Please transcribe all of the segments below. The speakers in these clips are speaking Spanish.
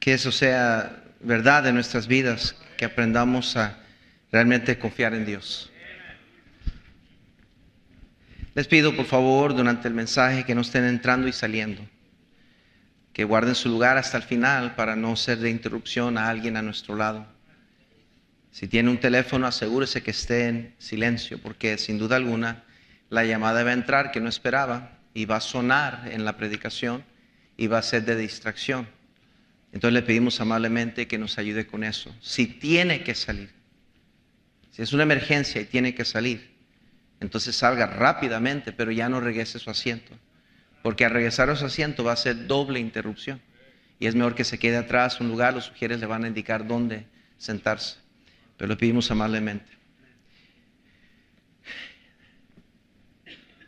Que eso sea verdad en nuestras vidas, que aprendamos a realmente confiar en Dios. Les pido por favor durante el mensaje que no estén entrando y saliendo, que guarden su lugar hasta el final para no ser de interrupción a alguien a nuestro lado. Si tiene un teléfono, asegúrese que esté en silencio, porque sin duda alguna la llamada va a entrar que no esperaba y va a sonar en la predicación y va a ser de distracción. Entonces le pedimos amablemente que nos ayude con eso. Si tiene que salir, si es una emergencia y tiene que salir, entonces salga rápidamente, pero ya no regrese a su asiento, porque al regresar a su asiento va a ser doble interrupción y es mejor que se quede atrás un lugar. Los sugieres le van a indicar dónde sentarse, pero le pedimos amablemente.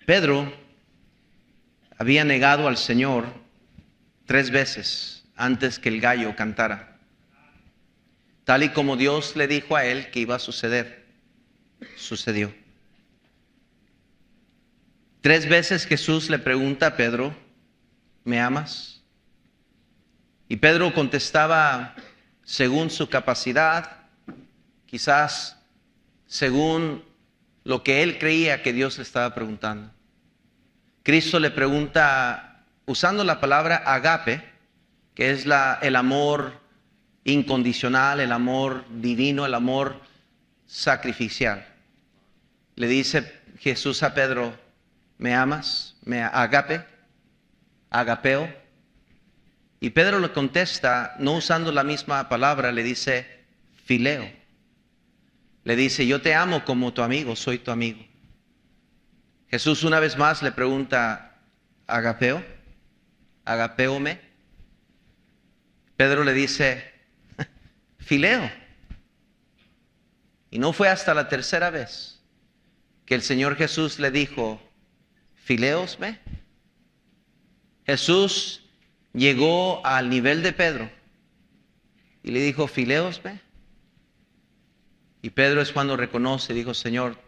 Pedro había negado al Señor 3 veces antes que el gallo cantara, tal y como Dios le dijo a él que iba a suceder. Sucedió. 3 veces Jesús le pregunta a Pedro: ¿me amas? Y Pedro contestaba según su capacidad, quizás según lo que él creía que Dios le estaba preguntando. Cristo le pregunta usando la palabra agape, que es el amor incondicional, el amor divino, el amor sacrificial. Le dice Jesús a Pedro: ¿me amas? Agape, agapeo. Y Pedro le contesta, no usando la misma palabra, le dice fileo. Le dice: yo te amo como tu amigo, soy tu amigo. Jesús una vez más le pregunta: agapeo, agapeome. Pedro le dice fileo. Y no fue hasta la 3ª vez que el Señor Jesús le dijo: fileosme. Jesús llegó al nivel de Pedro y le dijo: fileosme. Y Pedro es cuando reconoce y dijo: Señor,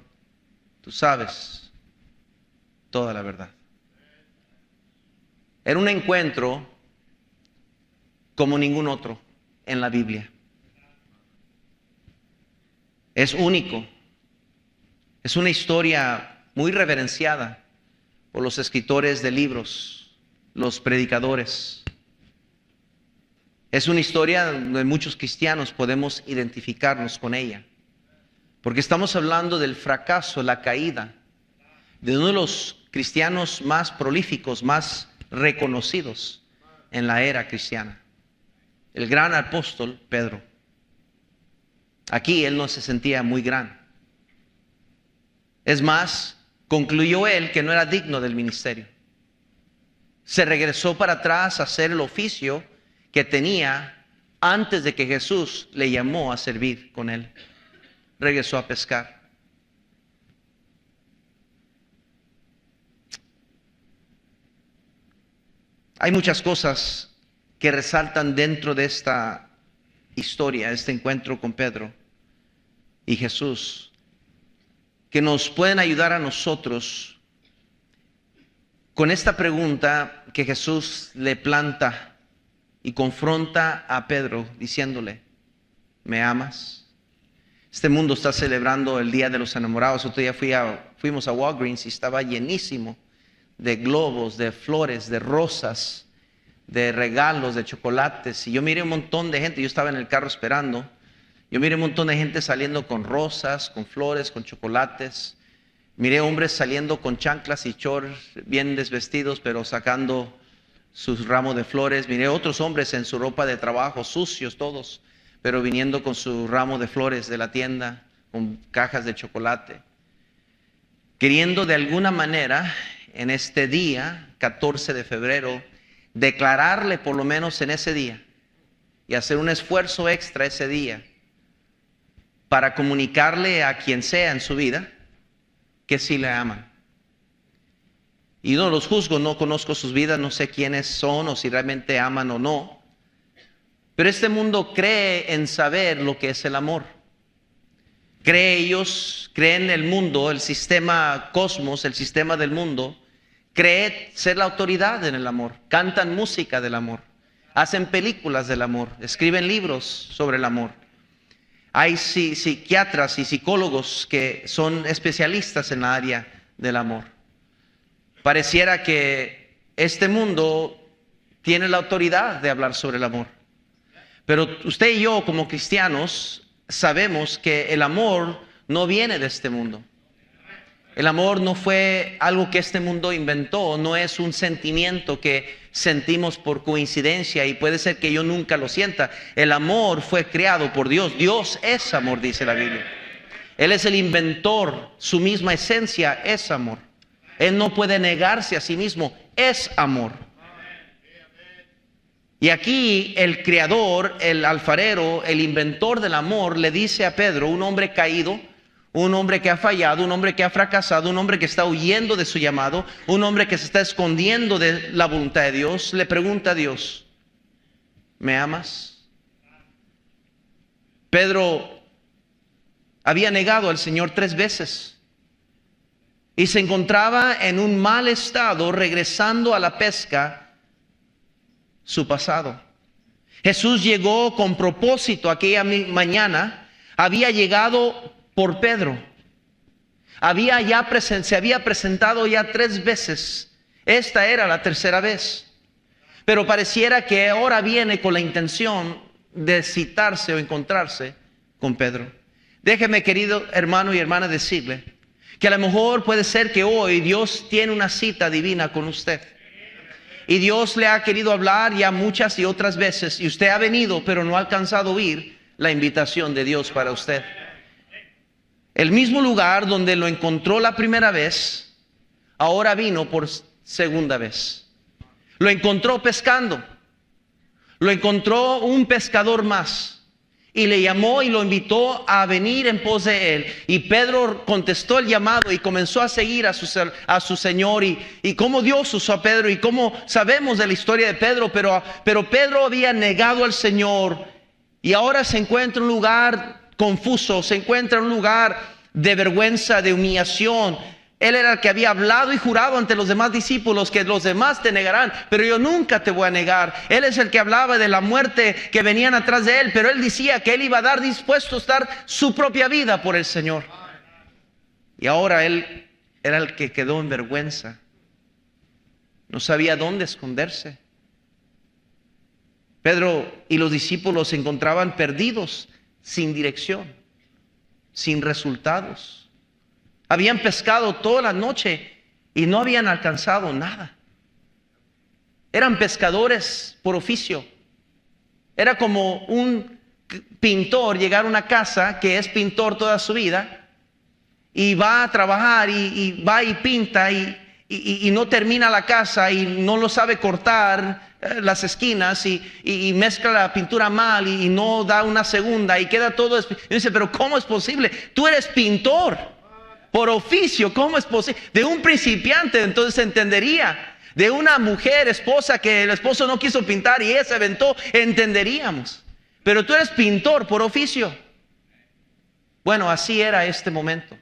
tú sabes toda la verdad. Era un encuentro como ningún otro en la Biblia. Es único. Es una historia muy reverenciada por los escritores de libros, los predicadores. Es una historia donde muchos cristianos podemos identificarnos con ella, porque estamos hablando del fracaso, la caída de uno de los cristianos más prolíficos, más reconocidos en la era cristiana, el gran apóstol Pedro. Aquí él no se sentía muy gran. Es más, concluyó él que no era digno del ministerio. Se regresó para atrás a hacer el oficio que tenía antes de que Jesús le llamó a servir con él. Regresó a pescar. Hay muchas cosas que resaltan dentro de esta historia, este encuentro con Pedro y Jesús, que nos pueden ayudar a nosotros con esta pregunta que Jesús le planta y confronta a Pedro diciéndole: ¿me amas? Este mundo está celebrando el Día de los Enamorados. Otro día fuimos a Walgreens y estaba llenísimo de globos, de flores, de rosas, de regalos, de chocolates. Y yo miré un montón de gente. Yo estaba en el carro esperando. Yo miré un montón de gente saliendo con rosas, con flores, con chocolates. Miré hombres saliendo con chanclas y shorts bien desvestidos, pero sacando sus ramos de flores. Miré otros hombres en su ropa de trabajo, sucios todos, pero viniendo con su ramo de flores de la tienda, con cajas de chocolate, queriendo de alguna manera en este día, 14 de febrero, declararle por lo menos en ese día y hacer un esfuerzo extra ese día para comunicarle a quien sea en su vida que sí le aman. Y no los juzgo, no conozco sus vidas, no sé quiénes son o si realmente aman o no. Pero este mundo cree en saber lo que es el amor. Creen el mundo, el sistema cosmos, el sistema del mundo, cree ser la autoridad en el amor. Cantan música del amor. hacen películas del amor, escriben libros sobre el amor. Hay psiquiatras y psicólogos que son especialistas en la área del amor. Pareciera que este mundo tiene la autoridad de hablar sobre el amor. Pero usted y yo, como cristianos, sabemos que el amor no viene de este mundo. El amor no fue algo que este mundo inventó, no es un sentimiento que sentimos por coincidencia y puede ser que yo nunca lo sienta. El amor fue creado por Dios. Dios es amor, dice la Biblia. Él es el inventor, su misma esencia es amor. Él no puede negarse a sí mismo, es amor. Y aquí el creador, el alfarero, el inventor del amor le dice a Pedro, un hombre caído, un hombre que ha fallado, un hombre que ha fracasado, un hombre que está huyendo de su llamado, un hombre que se está escondiendo de la voluntad de Dios, le pregunta a Dios, ¿me amas? Pedro había negado al Señor 3 veces y se encontraba en un mal estado regresando a la pesca su pasado. Jesús llegó con propósito aquella mañana, había llegado por Pedro. Se había presentado ya 3 veces. Esta era la 3ª vez. Pero pareciera que ahora viene con la intención de citarse o encontrarse con Pedro. Déjeme, querido hermano y hermana, decirle que a lo mejor puede ser que hoy Dios tiene una cita divina con usted. Y Dios le ha querido hablar ya muchas y otras veces. Y usted ha venido, pero no ha alcanzado a oír la invitación de Dios para usted. El mismo lugar donde lo encontró la primera vez, ahora vino por 2ª vez. Lo encontró pescando. Lo encontró un pescador más. Y le llamó y lo invitó a venir en pos de él. Y Pedro contestó el llamado y comenzó a seguir a su Señor. Y cómo Dios usó a Pedro y cómo sabemos de la historia de Pedro. Pero Pedro había negado al Señor. Y ahora se encuentra en un lugar confuso, se encuentra en un lugar de vergüenza, de humillación. Él era el que había hablado y jurado ante los demás discípulos que los demás te negarán, pero yo nunca te voy a negar. Él es el que hablaba de la muerte que venían atrás de él, pero él decía que él iba a dar dispuesto a dar su propia vida por el Señor. Y ahora él era el que quedó en vergüenza. No sabía dónde esconderse. Pedro y los discípulos se encontraban perdidos, sin dirección, sin resultados. Habían pescado toda la noche y no habían alcanzado nada. Eran pescadores por oficio. Era como un pintor llegar a una casa que es pintor toda su vida y va a trabajar y va y pinta y no termina la casa y no lo sabe cortar las esquinas y mezcla la pintura mal y no da una segunda y queda todo. Y dice, pero ¿cómo es posible? Tú eres pintor por oficio, ¿cómo es posible? De un principiante entonces entendería. De una mujer, esposa, que el esposo no quiso pintar y ella se aventó, entenderíamos. Pero tú eres pintor por oficio. Bueno, así era este momento.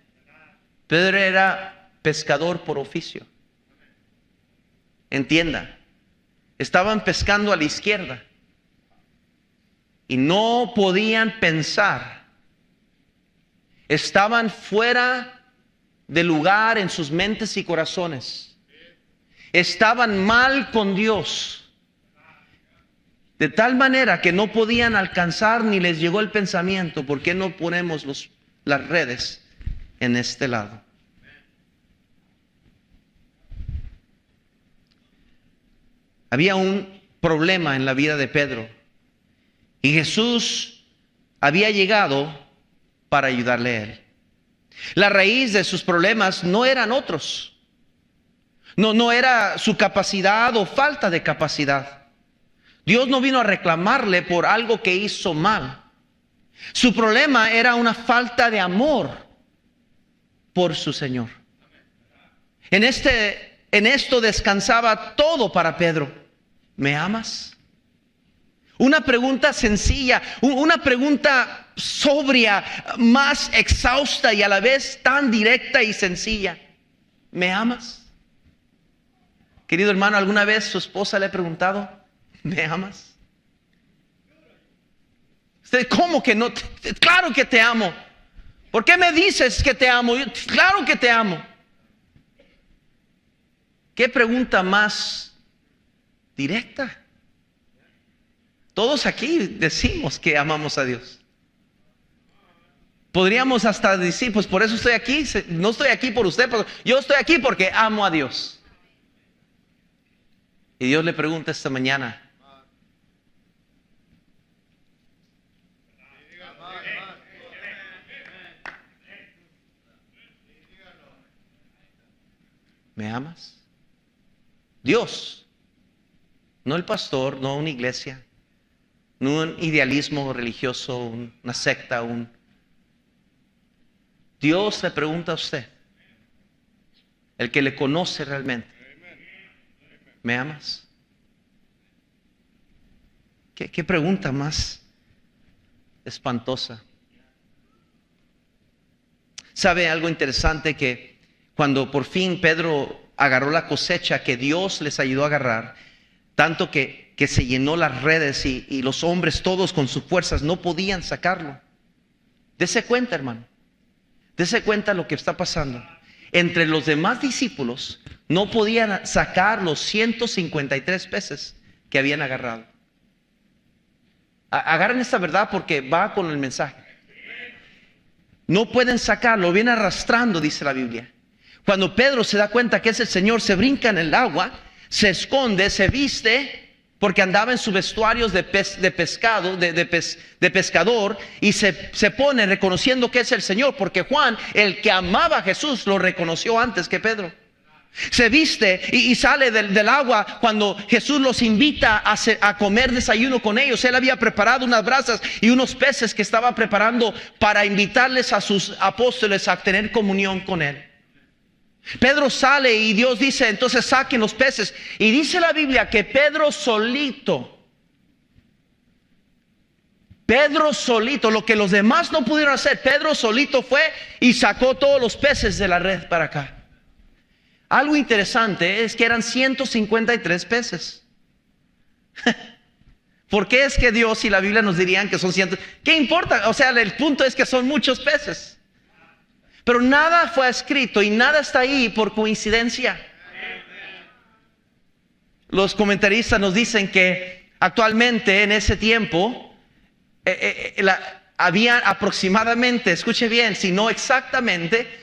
Pedro era pescador por oficio. Entienda, estaban pescando a la izquierda y no podían pensar. Estaban fuera de lugar en sus mentes y corazones. Estaban mal con Dios, de tal manera que no podían alcanzar ni les llegó el pensamiento, ¿por qué no ponemos las redes en este lado? Había un problema en la vida de Pedro y Jesús había llegado para ayudarle a él. La raíz de sus problemas no eran otros. No era su capacidad o falta de capacidad. Dios no vino a reclamarle por algo que hizo mal. Su problema era una falta de amor por su Señor. En esto descansaba todo para Pedro. ¿Me amas? Una pregunta sencilla, una pregunta sobria, más exhausta y a la vez tan directa y sencilla. ¿Me amas? Querido hermano, ¿alguna vez su esposa le ha preguntado, ¿me amas? ¿Cómo que no? Claro que te amo. ¿Por qué me dices que te amo? Claro que te amo. ¿Qué pregunta más directa? Todos aquí decimos que amamos a Dios. Podríamos hasta decir, pues por eso estoy aquí. No estoy aquí por usted, pero yo estoy aquí porque amo a Dios. Y Dios le pregunta esta mañana: ¿me amas? Dios, no el pastor, no una iglesia, no un idealismo religioso, una secta, Dios le pregunta a usted, el que le conoce realmente: ¿me amas? ¿Qué pregunta más espantosa? ¿Sabe algo interesante? Que cuando por fin Pedro agarró la cosecha que Dios les ayudó a agarrar, tanto que se llenó las redes y los hombres todos con sus fuerzas no podían sacarlo. Dese cuenta, hermano. Dese cuenta lo que está pasando. Entre los demás discípulos no podían sacar los 153 peces que habían agarrado. Agarren esta verdad porque va con el mensaje. No pueden sacarlo, viene arrastrando, dice la Biblia. Cuando Pedro se da cuenta que es el Señor, se brinca en el agua, se esconde, se viste, porque andaba en sus vestuarios de pescador, y se pone reconociendo que es el Señor, porque Juan, el que amaba a Jesús, lo reconoció antes que Pedro. Se viste y sale del agua cuando Jesús los invita a comer desayuno con ellos. Él había preparado unas brasas y unos peces que estaba preparando para invitarles a sus apóstoles a tener comunión con Él. Pedro sale y Dios dice: entonces saquen los peces. Y dice la Biblia que Pedro solito, lo que los demás no pudieron hacer, Pedro solito fue y sacó todos los peces de la red para acá. Algo interesante es que eran 153 peces. ¿Por qué es que Dios y la Biblia nos dirían que son 100? ¿Qué importa? O sea, el punto es que son muchos peces. Pero nada fue escrito y nada está ahí por coincidencia. Los comentaristas nos dicen que actualmente en ese tiempo había aproximadamente, escuche bien, si no exactamente,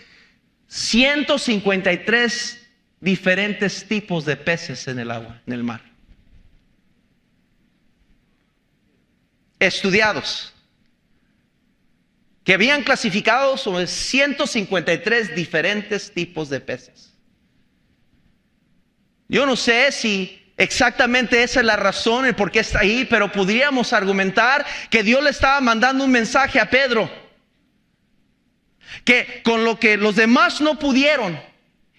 153 diferentes tipos de peces en el agua, en el mar. Estudiados, que habían clasificado sobre 153 diferentes tipos de peces. Yo no sé si exactamente esa es la razón, el por qué está ahí, pero podríamos argumentar que Dios le estaba mandando un mensaje a Pedro, que con lo que los demás no pudieron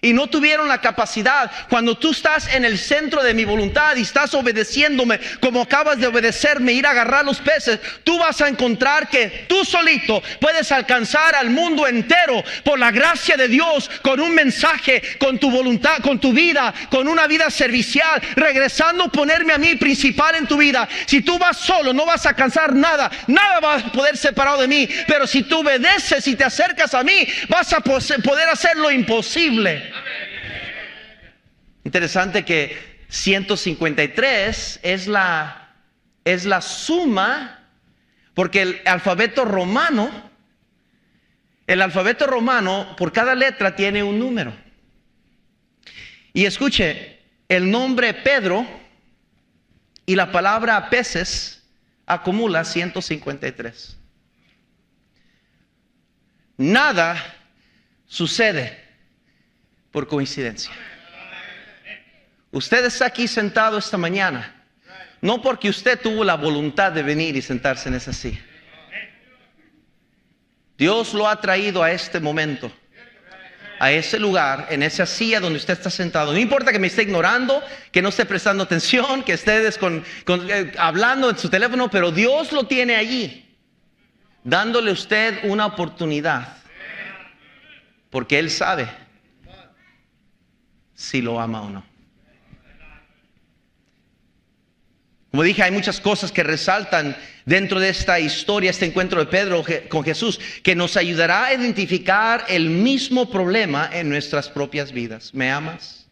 y no tuvieron la capacidad, cuando tú estás en el centro de mi voluntad y estás obedeciéndome como acabas de obedecerme, ir a agarrar los peces, tú vas a encontrar que tú solito puedes alcanzar al mundo entero por la gracia de Dios, con un mensaje, con tu voluntad, con tu vida, con una vida servicial, regresando a ponerme a mí principal en tu vida. Si tú vas solo, no vas a alcanzar nada, nada va a poder separado de mí, pero si tú obedeces y te acercas a mí, vas a poder hacer lo imposible. Interesante que 153 es la suma, porque el alfabeto romano por cada letra tiene un número. Y escuche, el nombre Pedro y la palabra peces acumula 153. Nada sucede por coincidencia. Usted está aquí sentado esta mañana no porque usted tuvo la voluntad de venir y sentarse en esa silla. Dios lo ha traído a este momento, a ese lugar, en esa silla donde usted está sentado. No importa que me esté ignorando, que no esté prestando atención, que esté hablando en su teléfono, pero Dios lo tiene allí, dándole a usted una oportunidad, porque Él sabe si lo ama o no. Como dije, hay muchas cosas que resaltan dentro de esta historia, este encuentro de Pedro con Jesús, que nos ayudará a identificar el mismo problema en nuestras propias vidas. ¿Me amas?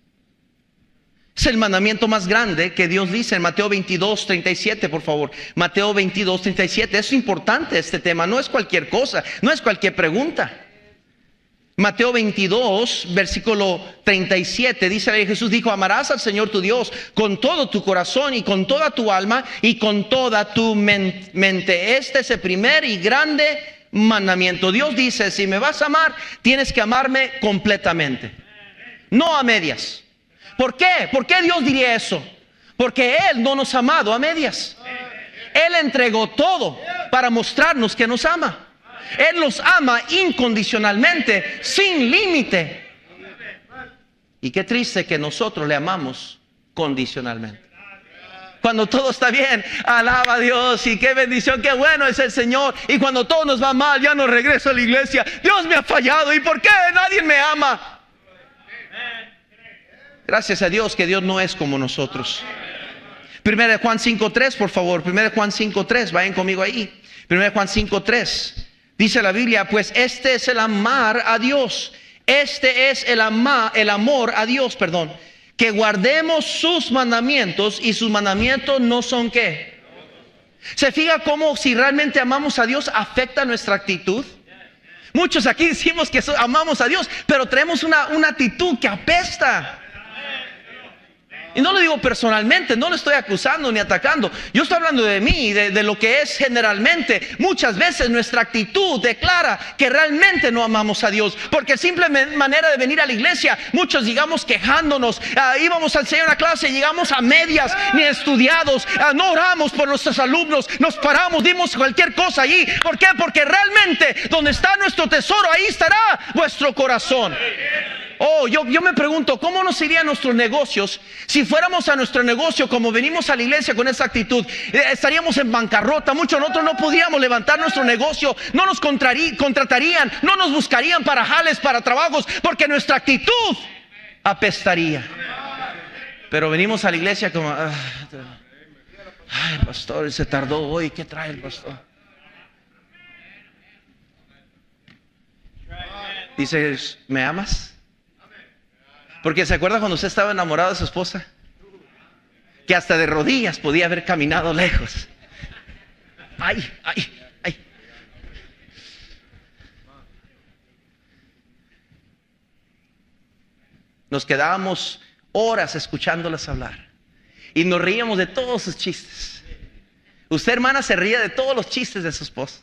Es el mandamiento más grande que Dios dice en Mateo 22:37, por favor. Mateo 22:37. Es importante este tema, no es cualquier cosa, no es cualquier pregunta. Mateo 22, versículo 37, dice: Jesús dijo, amarás al Señor tu Dios con todo tu corazón y con toda tu alma y con toda tu mente. Este es el primer y grande mandamiento. Dios dice, si me vas a amar, tienes que amarme completamente, no a medias. ¿Por qué? ¿Por qué Dios diría eso? Porque Él no nos ha amado a medias. Él entregó todo para mostrarnos que nos ama. Él nos ama incondicionalmente, sin límite. Y qué triste que nosotros le amamos condicionalmente. Cuando todo está bien, alaba a Dios y qué bendición, qué bueno es el Señor. Y cuando todo nos va mal, ya no regreso a la iglesia. Dios me ha fallado. ¿Y por qué nadie me ama? Gracias a Dios que Dios no es como nosotros. 1 Juan 5:3, por favor. 1 Juan 5:3, vayan conmigo ahí. 1 Juan 5:3. Dice la Biblia, pues este es el amar a Dios. Este es el amor a Dios, perdón. Que guardemos sus mandamientos, y sus mandamientos no son ¿qué? ¿Se fija cómo si realmente amamos a Dios afecta nuestra actitud? Muchos aquí decimos que amamos a Dios, pero tenemos una actitud que apesta. Y no lo digo personalmente, no lo estoy acusando ni atacando. Yo estoy hablando de mí, de lo que es generalmente. Muchas veces nuestra actitud declara que realmente no amamos a Dios. Porque simple manera de venir a la iglesia, muchos llegamos quejándonos. Íbamos a enseñar una clase, llegamos a medias, ni estudiados. No oramos por nuestros alumnos, nos paramos, dimos cualquier cosa allí. ¿Por qué? Porque realmente donde está nuestro tesoro, ahí estará vuestro corazón. Oh, yo me pregunto, ¿cómo nos irían nuestros negocios si fuéramos a nuestro negocio como venimos a la iglesia con esa actitud? Estaríamos en bancarrota. Muchos de nosotros no podríamos levantar nuestro negocio, no nos contratarían, no nos buscarían para jales, para trabajos, porque nuestra actitud apestaría. Pero venimos a la iglesia como, ay, pastor, se tardó hoy, ¿qué trae el pastor? Dices, ¿me amas? Porque se acuerda cuando usted estaba enamorado de su esposa, que hasta de rodillas podía haber caminado lejos. Ay. Nos quedábamos horas escuchándolas hablar y nos reíamos de todos sus chistes. Usted, hermana, se ría de todos los chistes de su esposa.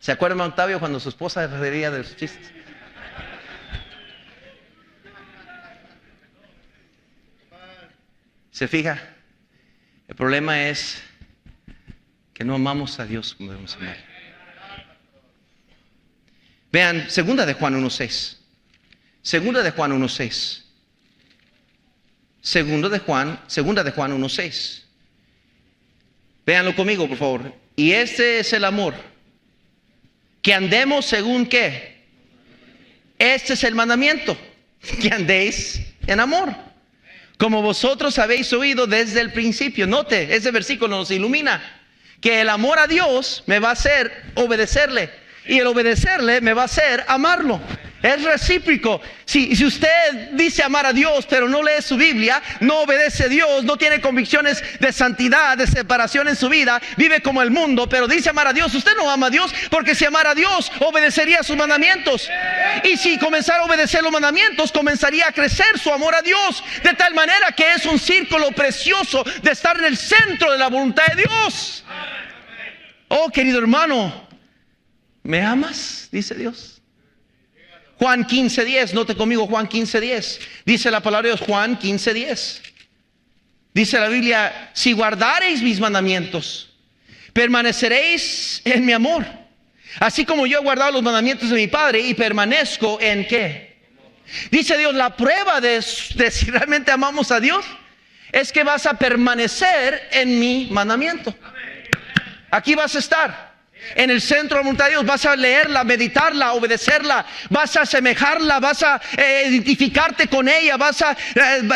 ¿Se acuerda, hermano Octavio, cuando su esposa se reía de sus chistes? ¿Se fija? El problema es que no amamos a Dios como debemos amar. Vean, 2 de Juan 1:6. 2 de Juan 1:6. 2 de Juan 1:6. Véanlo conmigo, por favor. Y este es el amor, que andemos según ¿qué? Este es el mandamiento, que andéis en amor, como vosotros habéis oído desde el principio. Note, ese versículo nos ilumina que el amor a Dios me va a hacer obedecerle, y el obedecerle me va a hacer amarlo. Es recíproco. Si usted dice amar a Dios, pero no lee su Biblia, no obedece a Dios, no tiene convicciones de santidad, de separación en su vida, vive como el mundo, pero dice amar a Dios, usted no ama a Dios, porque si amara a Dios, obedecería sus mandamientos. Y si comenzara a obedecer los mandamientos, comenzaría a crecer su amor a Dios, de tal manera que es un círculo precioso de estar en el centro de la voluntad de Dios. Oh, querido hermano, ¿me amas? Dice Dios. Juan 15:10, note conmigo Juan 15:10. Dice la palabra de Dios, Juan 15:10. Dice la Biblia, si guardareis mis mandamientos, permaneceréis en mi amor, así como yo he guardado los mandamientos de mi Padre y permanezco en ¿qué? Dice Dios, la prueba de si realmente amamos a Dios es que vas a permanecer en mi mandamiento. Aquí vas a estar. En el centro de la voluntad de Dios vas a leerla, meditarla, obedecerla, vas a asemejarla, vas a identificarte con ella, vas a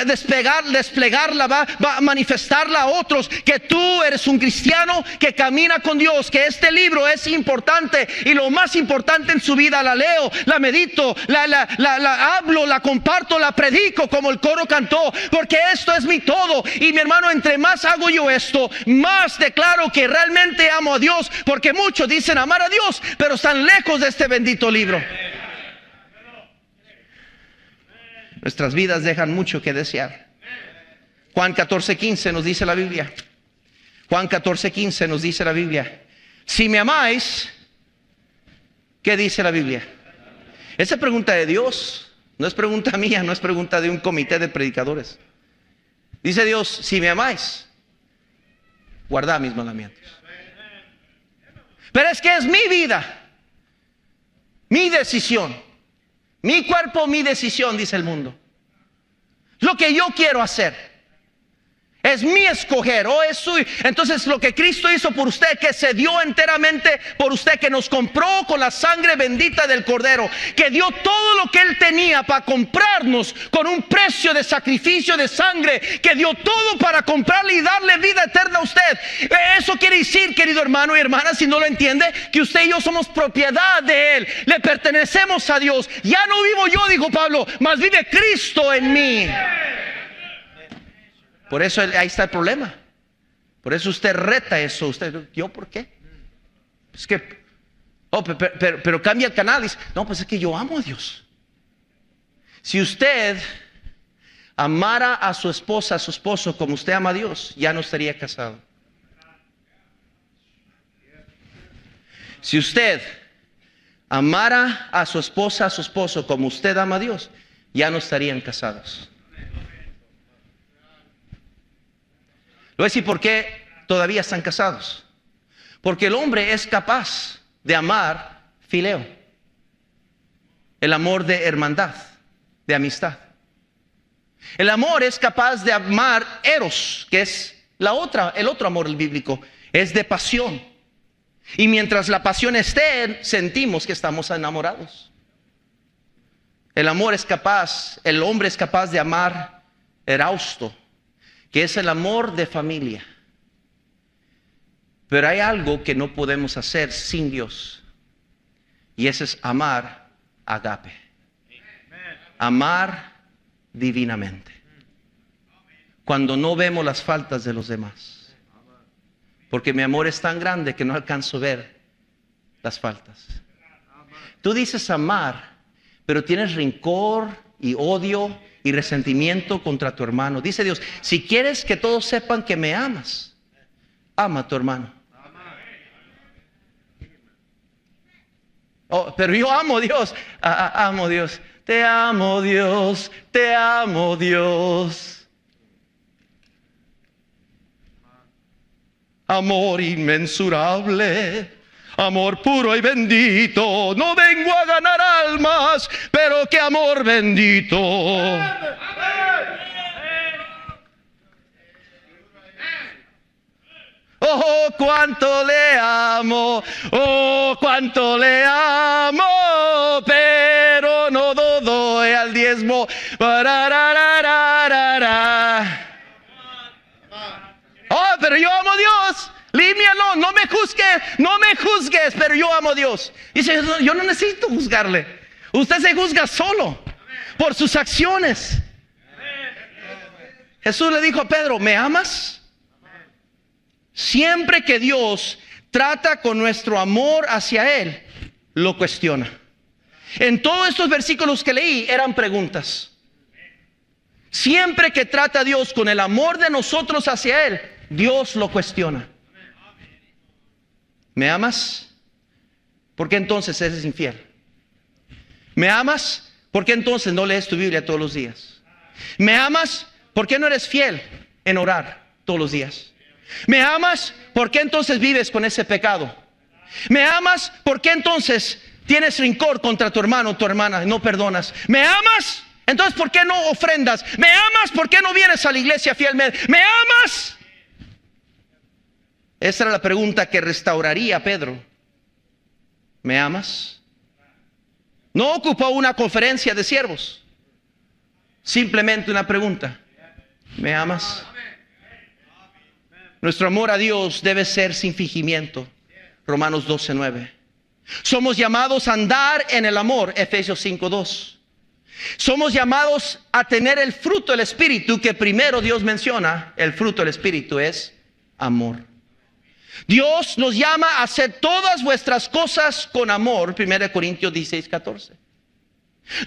desplegarla, va a manifestarla a otros, que tú eres un cristiano que camina con Dios, que este libro es importante y lo más importante en su vida. La leo, la medito, la hablo, la comparto, la predico como el coro cantó, porque esto es mi todo. Y mi hermano, entre más hago yo esto, más declaro que realmente amo a Dios, porque muchos dicen amar a Dios, pero están lejos de este bendito libro. Nuestras vidas dejan mucho que desear. Juan 14:15 nos dice la Biblia. Juan 14:15 nos dice la Biblia: si me amáis, ¿qué dice la Biblia? Esa pregunta de Dios, no es pregunta mía, no es pregunta de un comité de predicadores. Dice Dios: si me amáis, guardad mis mandamientos. Pero es que es mi vida, mi decisión, mi cuerpo, mi decisión, dice el mundo. Lo que yo quiero hacer. Es mi escoger, es suyo. Entonces lo que Cristo hizo por usted, que se dio enteramente por usted, que nos compró con la sangre bendita del Cordero, que dio todo lo que Él tenía para comprarnos con un precio de sacrificio de sangre, que dio todo para comprarle y darle vida eterna a usted. Eso quiere decir, querido hermano y hermana, si no lo entiende, que usted y yo somos propiedad de Él, le pertenecemos a Dios. Ya no vivo yo, dijo Pablo, mas vive Cristo en mí. Por eso ahí está el problema. Por eso usted reta eso. Usted, ¿yo por qué? Es que, pero cambia el canal. Dice, no, pues es que yo amo a Dios. Si usted amara a su esposa, a su esposo, como usted ama a Dios, ya no estaría casado. Si usted amara a su esposa, a su esposo, como usted ama a Dios, ya no estarían casados. Le voy a decir por qué todavía están casados. Porque el hombre es capaz de amar fileo, el amor de hermandad, de amistad. El amor es capaz de amar eros, que es el otro amor bíblico, es de pasión. Y mientras la pasión esté, sentimos que estamos enamorados. El hombre es capaz de amar erausto, que es el amor de familia. Pero hay algo que no podemos hacer sin Dios, y ese es amar agape, amar divinamente, cuando no vemos las faltas de los demás, porque mi amor es tan grande que no alcanzo a ver las faltas. Tú dices amar, pero tienes rencor y odio y resentimiento contra tu hermano. Dice Dios: si quieres que todos sepan que me amas, ama a tu hermano. Oh, pero yo amo a Dios. Amo a Dios. Te amo, Dios. Te amo, Dios. Amor inmensurable, amor puro y bendito. No vengo a ganar almas, pero qué amor bendito. Oh, cuánto le amo, oh, cuánto le amo, pero no doy al diezmo. Oh, pero yo amo a Dios. Límpialo, no me juzgues, pero yo amo a Dios. Dice, yo no necesito juzgarle. Usted se juzga solo por sus acciones. Jesús le dijo a Pedro: ¿me amas? Siempre que Dios trata con nuestro amor hacia Él, lo cuestiona. En todos estos versículos que leí eran preguntas. Siempre que trata Dios con el amor de nosotros hacia Él, Dios lo cuestiona. ¿Me amas? ¿Por qué entonces eres infiel? ¿Me amas? ¿Por qué entonces no lees tu Biblia todos los días? ¿Me amas? ¿Por qué no eres fiel en orar todos los días? ¿Me amas? ¿Por qué entonces vives con ese pecado? ¿Me amas? ¿Por qué entonces tienes rencor contra tu hermano o tu hermana y no perdonas? ¿Me amas? Entonces, ¿por qué no ofrendas? ¿Me amas? ¿Por qué no vienes a la iglesia fielmente? ¿Me amas? Esa era la pregunta que restauraría a Pedro ¿Me amas? No ocupó una conferencia de siervos. Simplemente una pregunta. ¿Me amas? Nuestro amor a Dios debe ser sin fingimiento. Romanos 12:9. Somos llamados a andar en el amor. Efesios 5:2. Somos llamados a tener el fruto del Espíritu, que primero Dios menciona. El fruto del Espíritu es amor. Dios nos llama a hacer todas vuestras cosas con amor. 1 Corintios 16:14.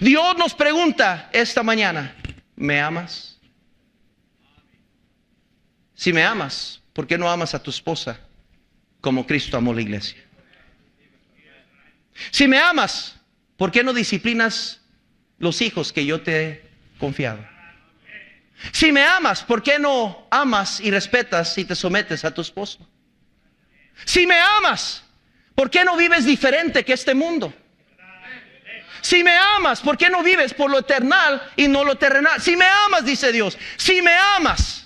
Dios nos pregunta esta mañana: ¿me amas? Si me amas, ¿por qué no amas a tu esposa como Cristo amó la iglesia? Si me amas, ¿por qué no disciplinas los hijos que yo te he confiado? Si me amas, ¿por qué no amas y respetas y te sometes a tu esposo? Si me amas, ¿por qué no vives diferente que este mundo? Si me amas, ¿por qué no vives por lo eternal y no lo terrenal? Si me amas, dice Dios, si me amas.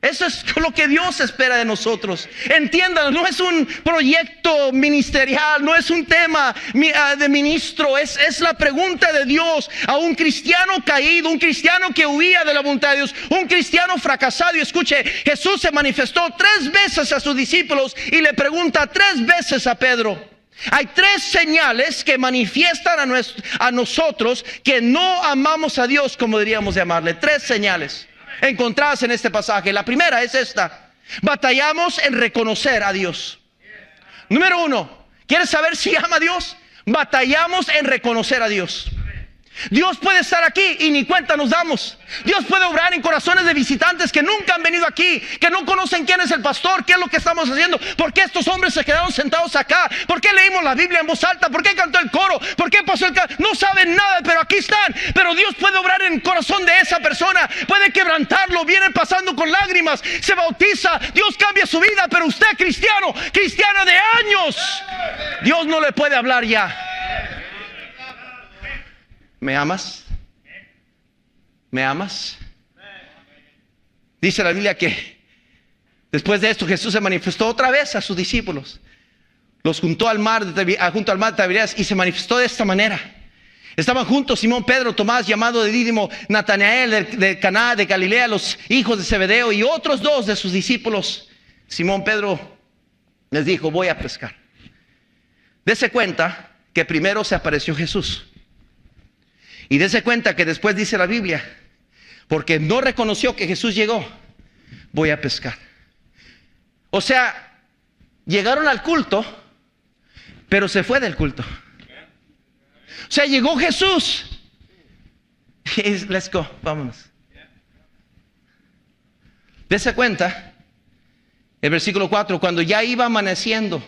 Eso es lo que Dios espera de nosotros. Entiendan, no es un proyecto ministerial, no es un tema de ministro. Es la pregunta de Dios a un cristiano caído, un cristiano que huía de la voluntad de Dios, un cristiano fracasado. Y escuche, Jesús se manifestó 3 veces a sus discípulos y le pregunta 3 veces a Pedro. Hay 3 señales que manifiestan a nosotros que no amamos a Dios como deberíamos llamarle. 3 señales encontradas en este pasaje. La primera es esta: batallamos en reconocer a Dios. Número 1, ¿quieres saber si ama a Dios? Batallamos en reconocer a Dios. Dios puede estar aquí y ni cuenta nos damos. Dios puede obrar en corazones de visitantes que nunca han venido aquí, que no conocen quién es el pastor, qué es lo que estamos haciendo, por qué estos hombres se quedaron sentados acá, por qué leímos la Biblia en voz alta, por qué cantó el coro, por qué pasó el canto. No saben nada, pero aquí están. Pero Dios puede obrar en el corazón de esa persona, puede quebrantarlo, viene pasando con lágrimas, se bautiza, Dios cambia su vida. Pero usted, cristiana de años, Dios no le puede hablar ya. ¿Me amas? ¿Me amas? Dice la Biblia que después de esto Jesús se manifestó otra vez a sus discípulos. Los juntó junto al mar de Tiberias y se manifestó de esta manera. Estaban juntos Simón, Pedro, Tomás, llamado de Dídimo, Natanael de Caná de Galilea, los hijos de Zebedeo, y otros 2 de sus discípulos. Simón Pedro les dijo: voy a pescar. Dese cuenta que primero se apareció Jesús. Y dése cuenta que después dice la Biblia, porque no reconoció que Jesús llegó, voy a pescar. O sea, llegaron al culto, pero se fue del culto. O sea, llegó Jesús. Let's go, vámonos. Dése cuenta, el versículo 4, cuando ya iba amaneciendo,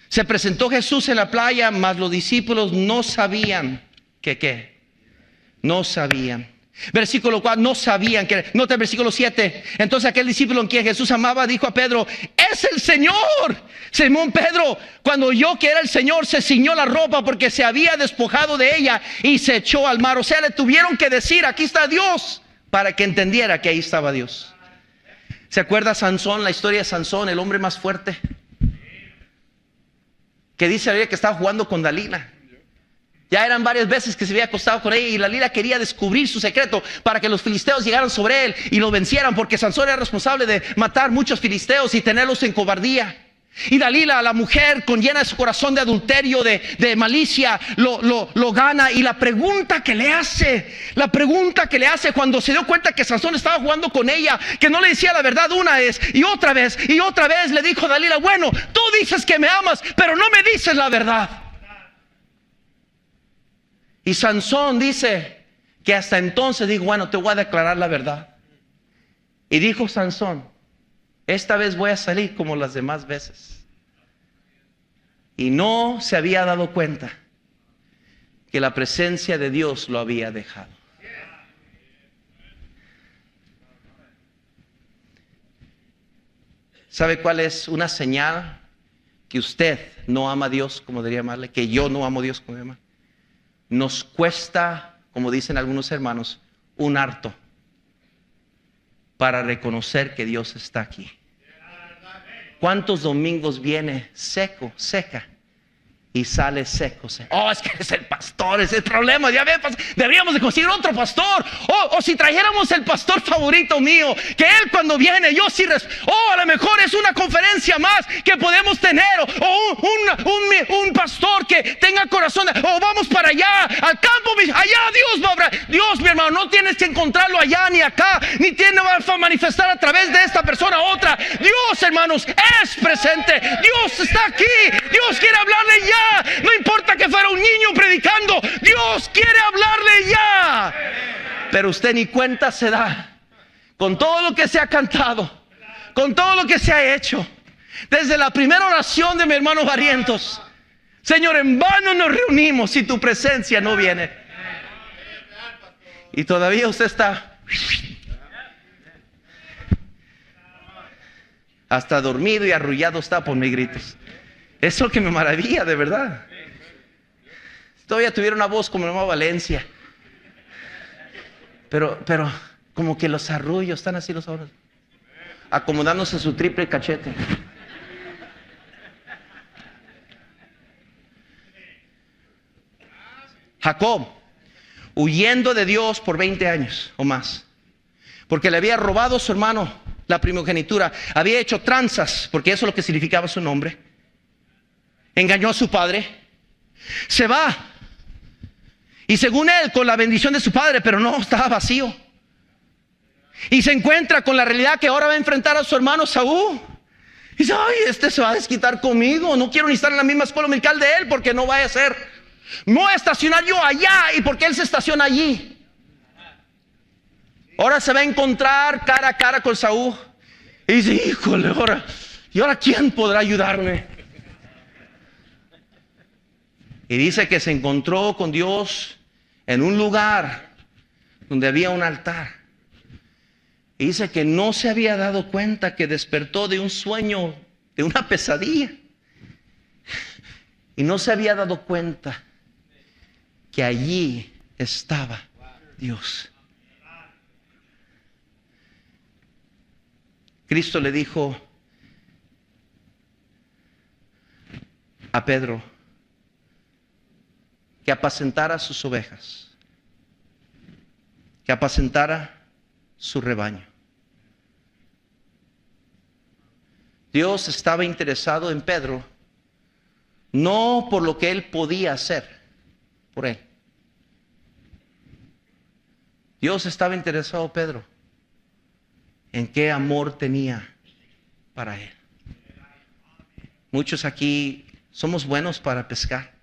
se presentó Jesús en la playa, mas los discípulos no sabían. ¿Qué? No sabían. Versículo 4, no sabían que. Nota el versículo 7. Entonces aquel discípulo en quien Jesús amaba dijo a Pedro: ¡es el Señor! Simón Pedro, cuando oyó que era el Señor, se ciñó la ropa porque se había despojado de ella y se echó al mar. O sea, le tuvieron que decir: aquí está Dios, para que entendiera que ahí estaba Dios. ¿Se acuerda Sansón, la historia de Sansón, el hombre más fuerte? Que dice la Biblia que estaba jugando con Dalila. Ya eran varias veces que se había acostado con ella y Dalila quería descubrir su secreto para que los filisteos llegaran sobre él y lo vencieran, porque Sansón era responsable de matar muchos filisteos y tenerlos en cobardía. Y Dalila, la mujer con llena de su corazón de adulterio, de malicia, lo gana. Y la pregunta que le hace cuando se dio cuenta que Sansón estaba jugando con ella, que no le decía la verdad una vez y otra vez, le dijo a Dalila: bueno, tú dices que me amas, pero no me dices la verdad. Y Sansón dice que hasta entonces dijo: bueno, te voy a declarar la verdad. Y dijo Sansón: esta vez voy a salir como las demás veces. Y no se había dado cuenta que la presencia de Dios lo había dejado. ¿Sabe cuál es una señal que usted no ama a Dios como debería amarle? Que yo no amo a Dios como debería amarle. Nos cuesta, como dicen algunos hermanos, un harto para reconocer que Dios está aquí. ¿Cuántos domingos viene seca y sale seco. Oh, es que es el pastor, es el problema. Ya ven, deberíamos de conseguir otro pastor. O si trajéramos el pastor favorito mío, que él cuando viene, yo sí. A lo mejor es una conferencia más que podemos tener. O un pastor que tenga corazón. O vamos para allá, al campo. Allá Dios va a obrar. Dios, mi hermano, no tienes que encontrarlo allá ni acá. Ni tiene que manifestar a través de esta persona a otra. Dios, hermanos, es presente. Dios está aquí. Dios quiere hablarle ya. No importa que fuera un niño predicando, Dios quiere hablarle ya. Pero usted ni cuenta se da. Con todo lo que se ha cantado, con todo lo que se ha hecho, desde la primera oración de mi hermano Barrientos: Señor, en vano nos reunimos si tu presencia no viene. Y todavía usted está hasta dormido y arrullado está por mis gritos. Eso que me maravilla, de verdad. Todavía tuviera una voz como mi hermano Valencia. Pero como que los arrullos están así los ojos, acomodándose su triple cachete. Jacob, huyendo de Dios por 20 años o más, porque le había robado a su hermano la primogenitura, había hecho tranzas, porque eso es lo que significaba su nombre. Engañó a su padre, se va, y según él, con la bendición de su padre, pero no, estaba vacío. Y se encuentra con la realidad que ahora va a enfrentar a su hermano Saúl. Y dice: ay, este se va a desquitar conmigo, no quiero ni estar en la misma escuela dominical de él, porque no vaya a ser. Me voy a estacionar yo allá, y porque él se estaciona allí. Ahora se va a encontrar cara a cara con Saúl. Y dice: híjole, ¿y ahora quién podrá ayudarme? Y dice que se encontró con Dios en un lugar donde había un altar. Y dice que no se había dado cuenta que despertó de un sueño, de una pesadilla. Y no se había dado cuenta que allí estaba Dios. Cristo le dijo a Pedro que apacentara sus ovejas, que apacentara su rebaño. Dios estaba interesado en Pedro, no por lo que él podía hacer por él. Dios estaba interesado en Pedro, en qué amor tenía para él. Muchos aquí somos buenos para pescar.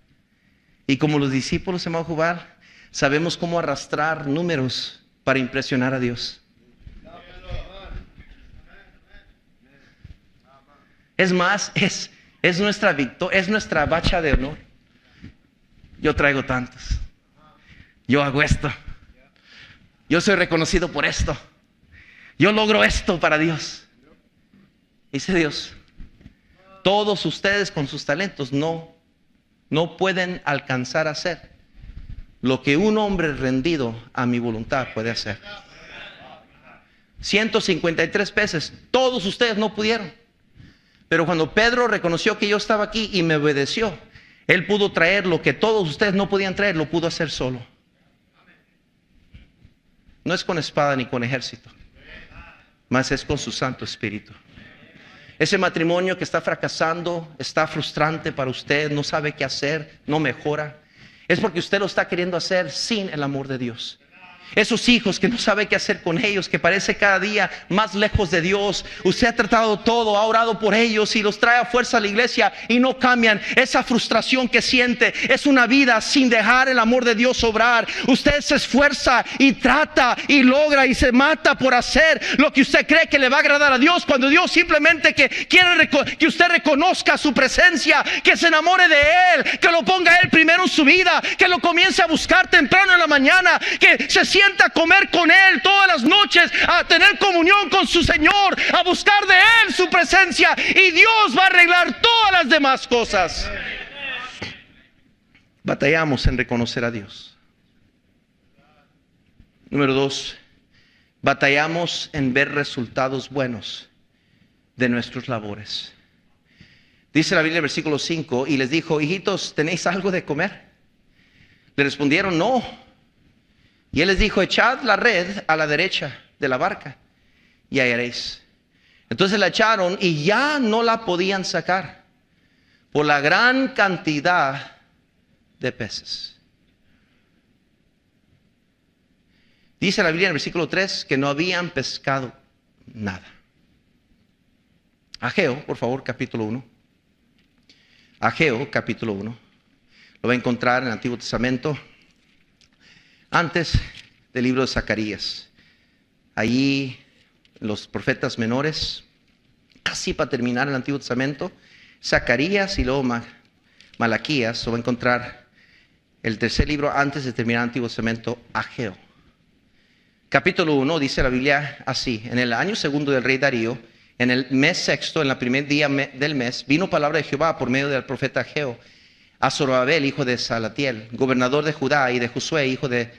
Y como los discípulos en Mahubar, sabemos cómo arrastrar números para impresionar a Dios. Es más, es nuestra victoria, es nuestra bacha de honor. Yo traigo tantos. Yo hago esto. Yo soy reconocido por esto. Yo logro esto para Dios. Dice Dios: todos ustedes con sus talentos no pueden alcanzar a hacer lo que un hombre rendido a mi voluntad puede hacer. 153 veces, todos ustedes no pudieron. Pero cuando Pedro reconoció que yo estaba aquí y me obedeció, él pudo traer lo que todos ustedes no podían traer, lo pudo hacer solo. No es con espada ni con ejército, mas es con su Santo Espíritu. Ese matrimonio que está fracasando, está frustrante para usted, no sabe qué hacer, no mejora, es porque usted lo está queriendo hacer sin el amor de Dios. Esos hijos que no sabe qué hacer con ellos, que parece cada día más lejos de Dios, usted ha tratado todo, ha orado por ellos y los trae a fuerza a la iglesia y no cambian. Esa frustración que siente es una vida sin dejar el amor de Dios obrar. Usted se esfuerza y trata y logra y se mata por hacer lo que usted cree que le va a agradar a Dios, cuando Dios simplemente quiere que usted reconozca su presencia, que se enamore de Él, que lo ponga Él primero en su vida, que lo comience a buscar temprano en la mañana, que se sienta a comer con Él todas las noches, a tener comunión con su Señor, a buscar de Él su presencia, y Dios va a arreglar todas las demás cosas. Batallamos en reconocer a Dios. Número 2, batallamos en ver resultados buenos de nuestros labores. Dice la Biblia, versículo 5, y les dijo: hijitos, ¿tenéis algo de comer? Le respondieron: no. Y él les dijo: echad la red a la derecha de la barca y hallaréis. Entonces la echaron y ya no la podían sacar por la gran cantidad de peces. Dice la Biblia en el versículo 3 que no habían pescado nada. Ageo, por favor, capítulo 1. Ageo, capítulo 1. Lo va a encontrar en el Antiguo Testamento, antes del libro de Zacarías. Allí los profetas menores, casi para terminar el Antiguo Testamento, Zacarías y luego Malaquías. Lo va a encontrar el tercer libro antes de terminar el Antiguo Testamento, Ageo. Capítulo 1 dice la Biblia así: en el año segundo del rey Darío, en el mes sexto, en el primer día del mes, vino palabra de Jehová por medio del profeta Ageo a Zorobabel, hijo de Salatiel, gobernador de Judá, y de Josué, hijo de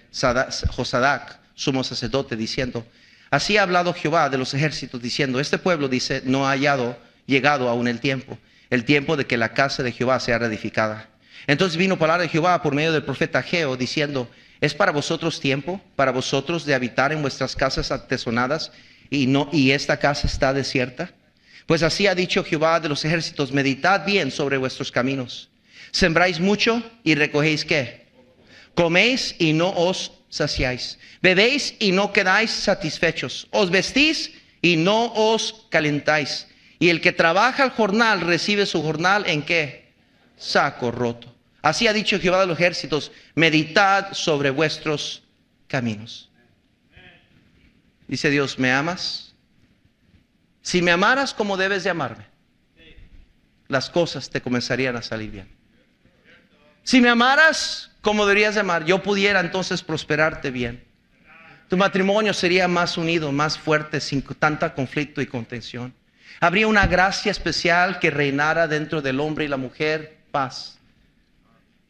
Josadac, sumo sacerdote, diciendo: así ha hablado Jehová de los ejércitos, diciendo: este pueblo, dice, no ha llegado aún el tiempo de que la casa de Jehová sea reedificada. Entonces vino palabra de Jehová por medio del profeta Ageo, diciendo: ¿es para vosotros tiempo, para vosotros de habitar en vuestras casas artesonadas, y esta casa está desierta? Pues así ha dicho Jehová de los ejércitos: meditad bien sobre vuestros caminos. Sembráis mucho y recogéis ¿qué? Coméis y no os saciáis. Bebéis y no quedáis satisfechos. Os vestís y no os calentáis. Y el que trabaja el jornal recibe su jornal ¿en qué? Saco roto. Así ha dicho Jehová de los ejércitos: meditad sobre vuestros caminos. Dice Dios: ¿me amas? Si me amaras como debes de amarme, las cosas te comenzarían a salir bien. Si me amaras como deberías de amar, yo pudiera entonces prosperarte bien. Tu matrimonio sería más unido, más fuerte, sin tanta conflicto y contención. Habría una gracia especial que reinara dentro del hombre y la mujer, paz.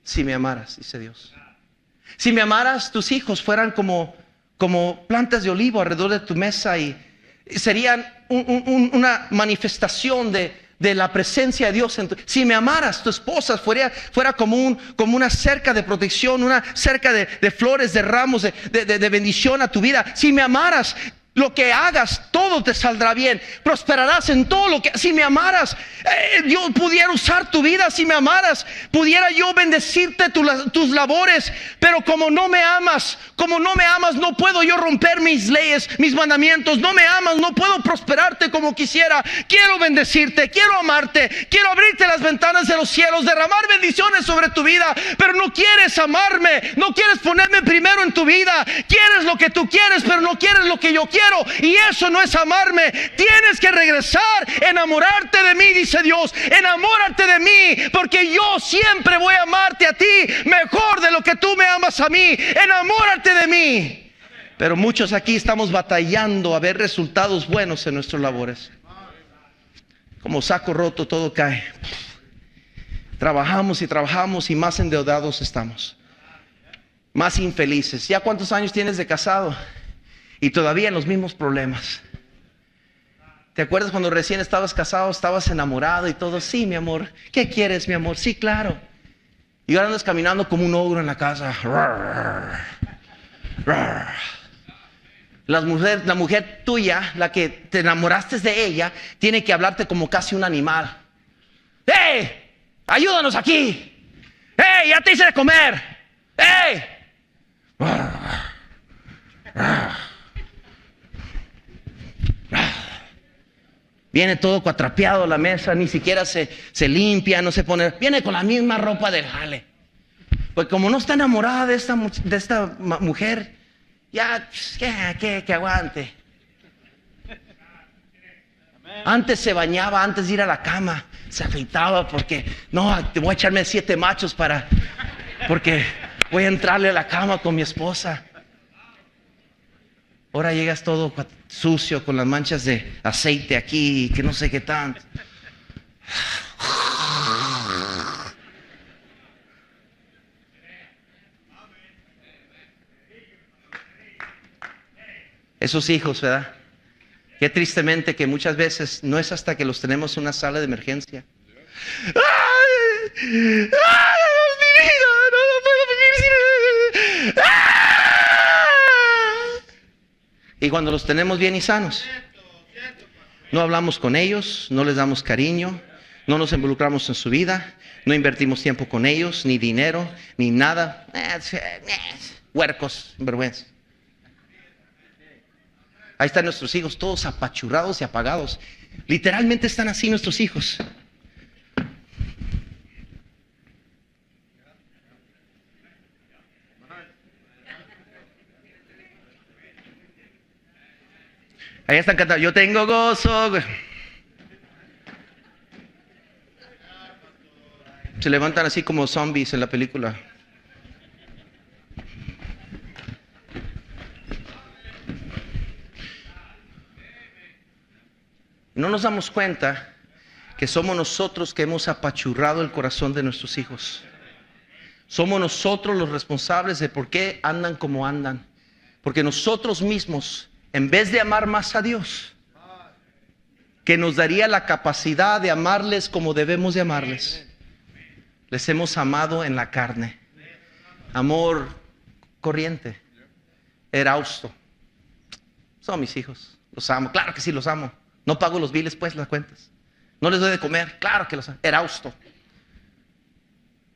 Si me amaras, dice Dios. Si me amaras, tus hijos fueran como plantas de olivo alrededor de tu mesa, y serían una manifestación de la presencia de Dios. Si me amaras, tu esposa fuera como una cerca de protección, una cerca de flores, de ramos, de bendición a tu vida. Si me amaras, lo que hagas, todo te saldrá bien. Prosperarás en todo lo que... Si me amaras, yo pudiera usar tu vida. Si me amaras, pudiera yo bendecirte tus labores. Pero como no me amas, no puedo yo romper mis leyes, mis mandamientos. No me amas, no puedo prosperarte como quisiera. Quiero bendecirte, quiero amarte, quiero abrirte las ventanas de los cielos, derramar bendiciones sobre tu vida. Pero no quieres amarme, no quieres ponerme primero en tu vida. Quieres lo que tú quieres, pero no quieres lo que yo quiero. Y eso no es amarme. Tienes que regresar, enamorarte de mí, dice Dios. Enamórate de mí, porque yo siempre voy a amarte a ti mejor de lo que tú me amas a mí. Enamórate de mí. Pero muchos aquí estamos batallando a ver resultados buenos en nuestras labores. Como saco roto, todo cae. Trabajamos y trabajamos y más endeudados estamos, más infelices. ¿Ya cuántos años tienes de casado? Y todavía en los mismos problemas. ¿Te acuerdas cuando recién estabas casado, estabas enamorado y todo? Sí, mi amor. ¿Qué quieres, mi amor? Sí, claro. Y ahora andas caminando como un ogro en la casa. La mujer tuya, la que te enamoraste de ella, tiene que hablarte como casi un animal. ¡Hey! ¡Ayúdanos aquí! ¡Hey! ¡Ya te hice de comer! ¡Hey! Viene todo cuatrapeado a la mesa, ni siquiera se limpia, no se pone, viene con la misma ropa del jale. Pues como no está enamorada de esta mujer, ya que aguante. Antes se bañaba, antes de ir a la cama, se afeitaba porque no, te voy a echarme 7 machos porque voy a entrarle a la cama con mi esposa. Ahora llegas todo sucio, con las manchas de aceite aquí, que no sé qué tanto. Esos hijos, ¿verdad? Qué tristemente que muchas veces no es hasta que los tenemos en una sala de emergencia ¡Ay! ¡Ay, mi vida! No puedo vivir sin... ¡Ah! Y cuando los tenemos bien y sanos, no hablamos con ellos, no les damos cariño, no nos involucramos en su vida, no invertimos tiempo con ellos, ni dinero, ni nada. Huercos, vergüenza. Ahí están nuestros hijos, todos apachurrados y apagados. Literalmente están así nuestros hijos. Ahí están cantando, yo tengo gozo. Se levantan así como zombies en la película. No nos damos cuenta que somos nosotros que hemos apachurrado el corazón de nuestros hijos. Somos nosotros los responsables de por qué andan como andan. Porque nosotros mismos, en vez de amar más a Dios, que nos daría la capacidad de amarles como debemos de amarles, les hemos amado en la carne. Amor corriente, erausto. Son mis hijos, los amo, claro que sí los amo. No pago los biles, pues, las cuentas. No les doy de comer, claro que los amo. Erausto.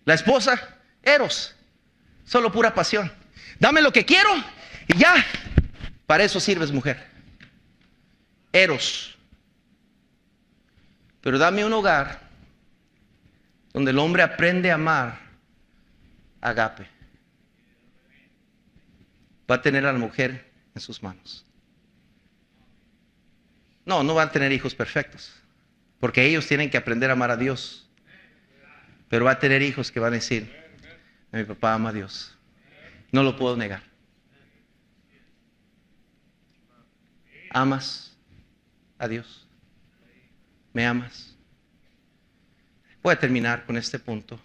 La esposa, eros, solo pura pasión. Dame lo que quiero y ya. Para eso sirves, mujer. Eros. Pero dame un hogar donde el hombre aprende a amar, agape. Va a tener a la mujer en sus manos. No van a tener hijos perfectos, porque ellos tienen que aprender a amar a Dios. Pero va a tener hijos que van a decir, mi papá ama a Dios. No lo puedo negar. ¿Amas a Dios? ¿Me amas? Voy a terminar con este punto.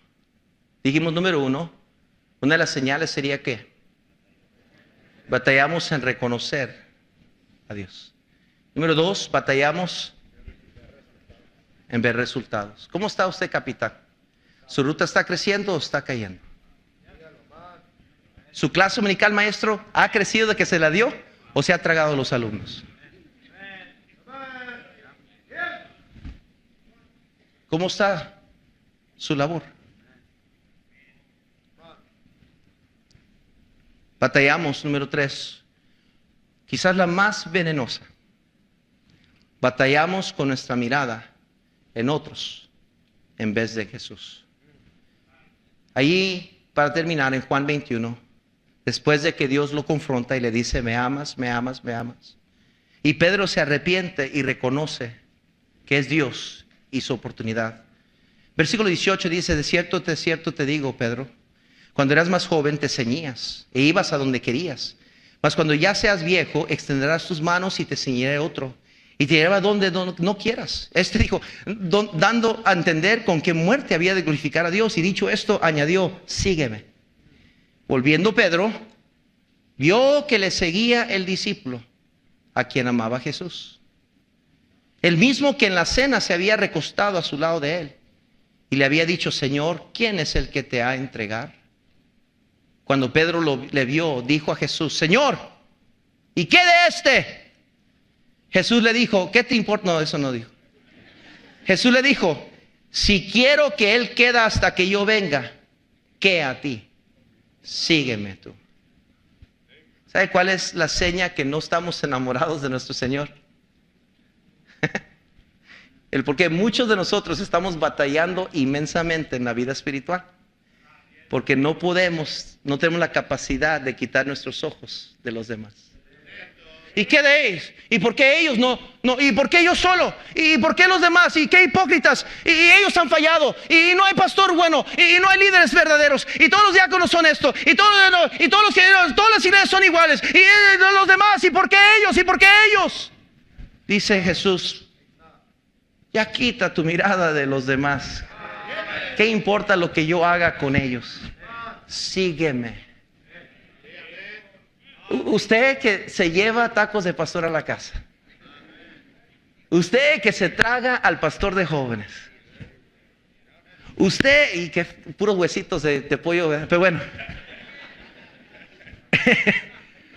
Dijimos número 1, una de las señales sería que batallamos en reconocer a Dios. Número 2, batallamos en ver resultados. ¿Cómo está usted, capitán? ¿Su ruta está creciendo o está cayendo? ¿Su clase dominical, maestro, ha crecido de que se la dio o se ha tragado a los alumnos? ¿Cómo está su labor? Batallamos, número 3, quizás la más venenosa. Batallamos con nuestra mirada en otros en vez de Jesús. Allí, para terminar, en Juan 21, después de que Dios lo confronta y le dice, me amas, me amas, me amas. Y Pedro se arrepiente y reconoce que es Dios y su oportunidad. Versículo 18 dice, de cierto te digo, Pedro, cuando eras más joven te ceñías e ibas a donde querías. Mas cuando ya seas viejo, extenderás tus manos y te ceñiré otro. Y te lleva donde no quieras. Este dijo, dando a entender con qué muerte había de glorificar a Dios. Y dicho esto, añadió, sígueme. Volviendo Pedro, vio que le seguía el discípulo, a quien amaba Jesús. El mismo que en la cena se había recostado a su lado de él. Y le había dicho, Señor, ¿quién es el que te ha de entregar? Cuando Pedro le vio, dijo a Jesús, Señor, ¿y qué de este? Jesús le dijo, ¿qué te importa? No, eso no dijo. Jesús le dijo, si quiero que él quede hasta que yo venga, ¿qué a ti? Sígueme tú. ¿Sabe cuál es la seña que no estamos enamorados de nuestro Señor? El por qué muchos de nosotros estamos batallando inmensamente en la vida espiritual. Porque no tenemos la capacidad de quitar nuestros ojos de los demás. ¿Y qué de ellos? ¿Y por qué ellos no? ¿Y por qué yo solo? ¿Y por qué los demás? ¿Y qué hipócritas? ¿Y ellos han fallado? ¿Y no hay pastor bueno? ¿Y no hay líderes verdaderos? ¿Y todos los diáconos son esto? todas las iglesias son iguales? ¿Y los demás? ¿Y por qué ellos? ¿Y por qué ellos? Dice Jesús, ya quita tu mirada de los demás. ¿Qué importa lo que yo haga con ellos? Sígueme. Usted que se lleva tacos de pastor a la casa. Usted que se traga al pastor de jóvenes. Usted, y que puros huesitos de pollo, ¿verdad? Pero bueno.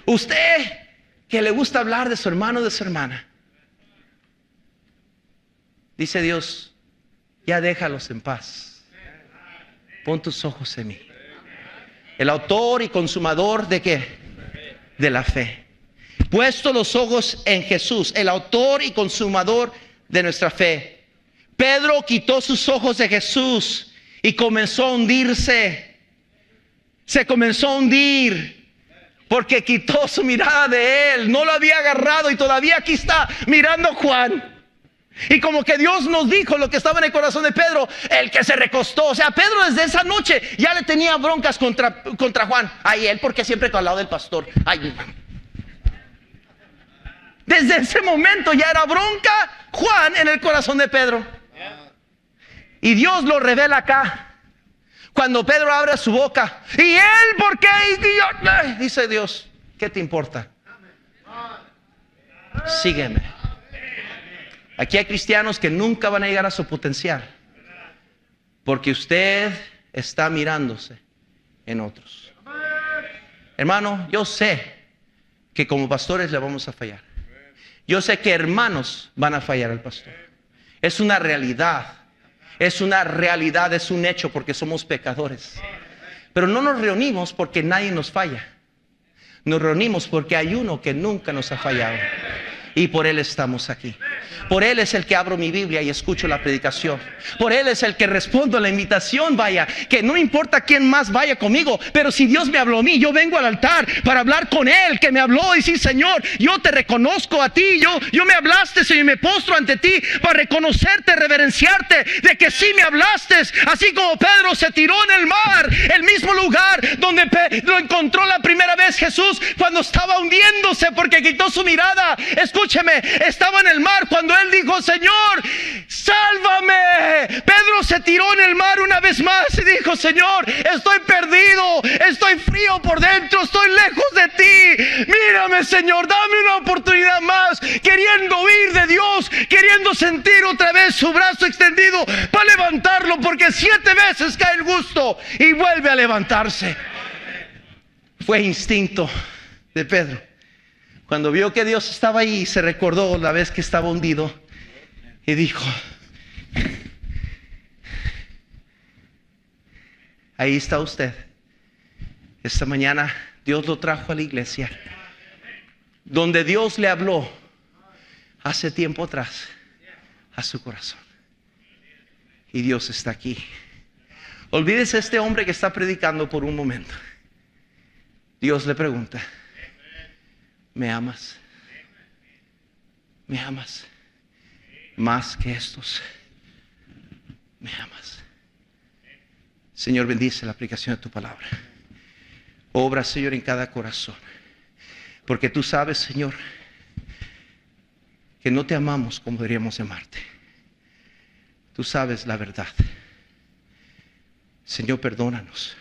Usted que le gusta hablar de su hermano o de su hermana, dice Dios, ya déjalos en paz. Pon tus ojos en mí. El autor y consumador ¿de qué? De la fe. Puesto los ojos en Jesús, el autor y consumador de nuestra fe. Pedro quitó sus ojos de Jesús y comenzó a hundirse. Se comenzó a hundir porque quitó su mirada de él. No lo había agarrado y todavía aquí está mirando a Juan. Y como que Dios nos dijo lo que estaba en el corazón de Pedro, el que se recostó. O sea, Pedro desde esa noche ya le tenía broncas contra Juan. Ay, él porque siempre está al lado del pastor. Ay, desde ese momento ya era bronca Juan en el corazón de Pedro. Y Dios lo revela acá. Cuando Pedro abre su boca. ¿Y él por qué? Dice Dios, ¿qué te importa? Sígueme. Aquí hay cristianos que nunca van a llegar a su potencial. Porque usted está mirándose en otros. Hermano, yo sé que como pastores le vamos a fallar. Yo sé que hermanos van a fallar al pastor. Es una realidad. Es una realidad, es un hecho porque somos pecadores. Pero no nos reunimos porque nadie nos falla. Nos reunimos porque hay uno que nunca nos ha fallado. Y por él estamos aquí. Por él es el que abro mi Biblia y escucho la predicación. Por él es el que respondo a la invitación, vaya. Que no importa quién más vaya conmigo, pero si Dios me habló a mí, yo vengo al altar para hablar con él, que me habló y decir, Señor, yo te reconozco a ti. Yo me hablaste, Señor, y me postro ante ti para reconocerte, reverenciarte de que sí me hablaste. Así como Pedro se tiró en el mar, el mismo lugar donde lo encontró la primera vez Jesús cuando estaba hundiéndose porque quitó su mirada. Escúcheme, estaba en el mar cuando él dijo, Señor, sálvame. Pedro se tiró en el mar una vez más y dijo, Señor, estoy perdido, estoy frío por dentro, estoy lejos de ti. Mírame, Señor, dame una oportunidad más, queriendo huir de Dios, queriendo sentir otra vez su brazo extendido para levantarlo, porque 7 veces cae el gusto y vuelve a levantarse. Fue instinto de Pedro. Cuando vio que Dios estaba ahí, se recordó la vez que estaba hundido y dijo, ahí está usted. Esta mañana Dios lo trajo a la iglesia, donde Dios le habló hace tiempo atrás a su corazón. Y Dios está aquí. Olvídese este hombre que está predicando por un momento. Dios le pregunta, ¿me amas? ¿Me amas? Más que estos. ¿Me amas? Señor, bendice la aplicación de tu palabra. Obra, Señor, en cada corazón. Porque tú sabes, Señor, que no te amamos como deberíamos amarte. Tú sabes la verdad. Señor, perdónanos.